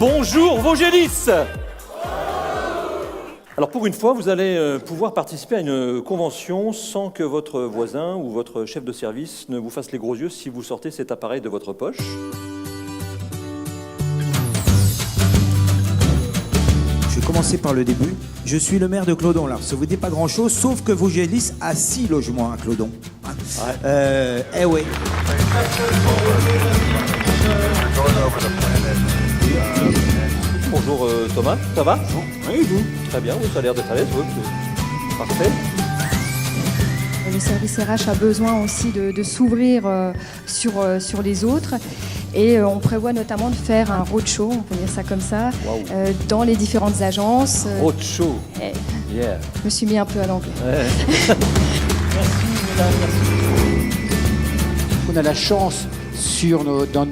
Bonjour Vosgelis. Alors pour une fois, vous allez pouvoir participer à une convention sans que votre voisin ou votre chef de service ne vous fasse les gros yeux si vous sortez cet appareil de votre poche. Je vais commencer par le début. Je suis le maire de Clodon. Alors, ça vous dit pas grand-chose, sauf que Vosgelis a 6 logements à Clodon. Ouais. Eh oui. Bonjour Thomas, ça va? Oui, vous. Très bien, oui, ça a l'air d'être à l'aise. Oui. Parfait. Le service RH a besoin aussi de s'ouvrir sur les autres. Et on prévoit notamment de faire un roadshow, on peut dire ça comme ça, dans les différentes agences. Roadshow. Yeah. Je me suis mis un peu à l'anglais. Ouais. On a la chance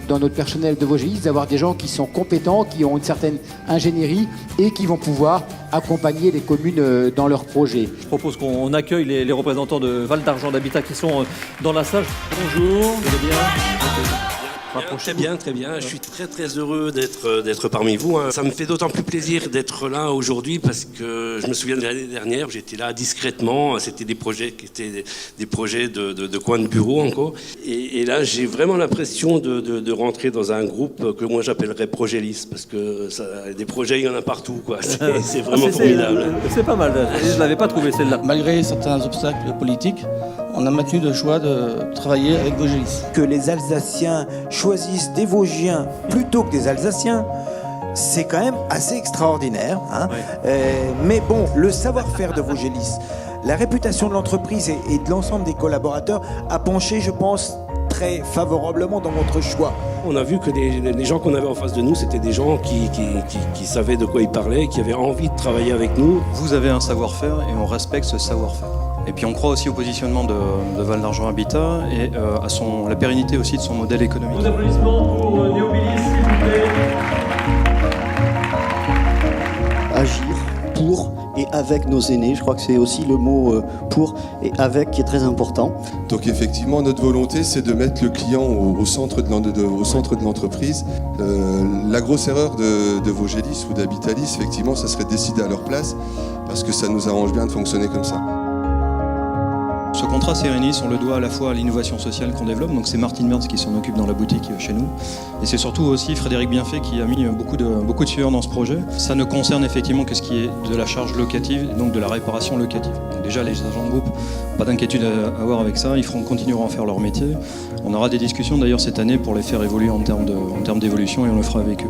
dans notre personnel de Vosgelis d'avoir des gens qui sont compétents, qui ont une certaine ingénierie et qui vont pouvoir accompagner les communes dans leurs projets. Je propose qu'on accueille les représentants de Val d'Argent d'Habitat qui sont dans la salle. Bonjour, vous allez bien? Très bien, très bien. Je suis très heureux d'être parmi vous. Ça me fait d'autant plus plaisir d'être là aujourd'hui parce que je me souviens de l'année dernière, j'étais là discrètement. C'était des projets qui étaient des projets de coin de bureau encore. Et là, j'ai vraiment l'impression de rentrer dans un groupe que moi j'appellerais Progélis parce que des projets, il y en a partout, quoi. C'est vraiment formidable. C'est pas mal. Je l'avais pas trouvé celle-là. Malgré certains obstacles politiques, on a maintenu le choix de travailler avec Vosgelis. Que les Alsaciens choisissent des Vosgiens plutôt que des Alsaciens, c'est quand même assez extraordinaire. Hein. Mais bon, le savoir-faire de Vosgelis, la réputation de l'entreprise et de l'ensemble des collaborateurs a penché, je pense, très favorablement dans votre choix. On a vu que les gens qu'on avait en face de nous, c'était des gens qui savaient de quoi ils parlaient, qui avaient envie de travailler avec nous. Vous avez un savoir-faire et on respecte ce savoir-faire. Et puis on croit aussi au positionnement de Val d'Argent Habitat et à la pérennité aussi de son modèle économique. Vos applaudissements pour Néobilis, s'il vous plaît. Agir pour et avec nos aînés, je crois que c'est aussi le mot pour et avec qui est très important. Donc effectivement, notre volonté, c'est de mettre le client au centre de l'entreprise. La grosse erreur de Vosgelis ou d'Habitalis, effectivement, ça serait de décider à leur place, parce que ça nous arrange bien de fonctionner comme ça. Ce contrat Sérénis, on le doit à la fois à l'innovation sociale qu'on développe, donc c'est Martine Merz qui s'en occupe dans la boutique chez nous, et c'est surtout aussi Frédéric Bienfait qui a mis beaucoup de sueur dans ce projet. Ça ne concerne effectivement que ce qui est de la charge locative, et donc de la réparation locative. Donc déjà les agents de groupe, pas d'inquiétude à avoir avec ça, ils continueront à faire leur métier. On aura des discussions d'ailleurs cette année pour les faire évoluer en termes d'évolution et on le fera avec eux.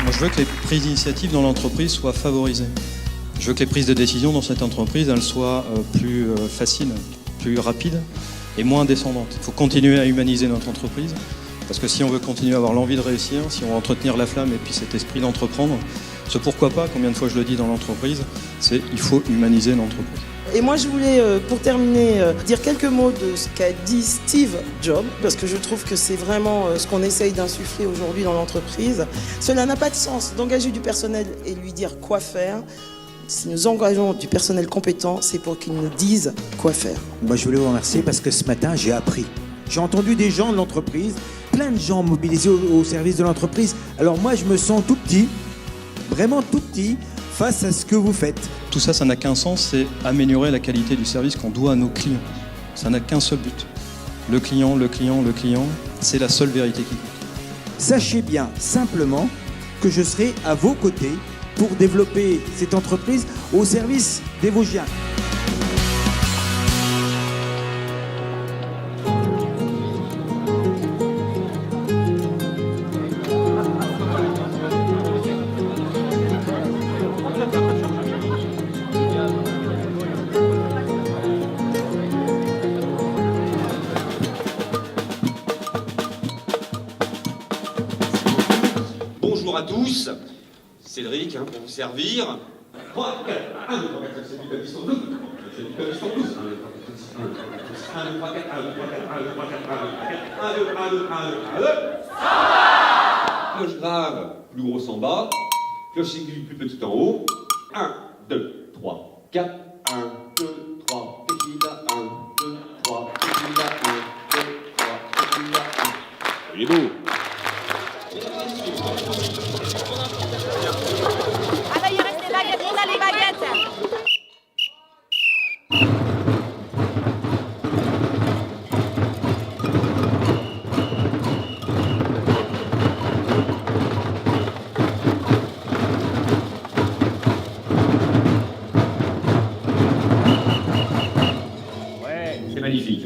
Moi, je veux que les prises d'initiative dans l'entreprise soient favorisées. Je veux que les prises de décision dans cette entreprise elles soient plus faciles, plus rapides et moins descendantes. Il faut continuer à humaniser notre entreprise parce que si on veut continuer à avoir l'envie de réussir, si on veut entretenir la flamme et puis cet esprit d'entreprendre, ce pourquoi pas, combien de fois je le dis dans l'entreprise, c'est il faut humaniser l'entreprise. Et moi, je voulais, pour terminer, dire quelques mots de ce qu'a dit Steve Jobs, parce que je trouve que c'est vraiment ce qu'on essaye d'insuffler aujourd'hui dans l'entreprise. Cela n'a pas de sens d'engager du personnel et lui dire quoi faire. Si nous engageons du personnel compétent, c'est pour qu'ils nous disent quoi faire. Moi, je voulais vous remercier parce que ce matin, j'ai appris. J'ai entendu des gens de l'entreprise, plein de gens mobilisés au service de l'entreprise. Alors moi, je me sens tout petit, vraiment tout petit, face à ce que vous faites. Tout ça, ça n'a qu'un sens, c'est améliorer la qualité du service qu'on doit à nos clients. Ça n'a qu'un seul but. Le client, c'est la seule vérité qui compte. Sachez bien, simplement, que je serai à vos côtés pour développer cette entreprise au service des Vosgiens. Bonjour à tous, Cédric pour vous servir. 3, 4, 1, 2, 3, 4, c'est du piston 12. C'est du piston 12. 1, 2, 3, 4, 1, 2, 3, 4, 1, 2, 3, 4, 1, 2, 3, 4, 1, 2, 1, 2, 1, 2. cloche grave, plus grosse en bas. Cloche aiguë, plus petite en haut. 1, 2, 3, 4. 1, 2, 3, tequila. 1, 2, 3, tequila. 1, 2, 3, tequila. Il est beau. Ah là, il reste des baguettes, on a les baguettes. Ouais, c'est magnifique.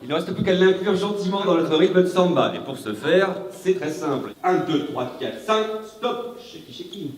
Il ne reste plus qu'à l'inclure gentiment dans notre rythme de samba. Et pour ce faire, c'est très simple. 1, 2, 3, 4, 5, stop. Shaky, shaky.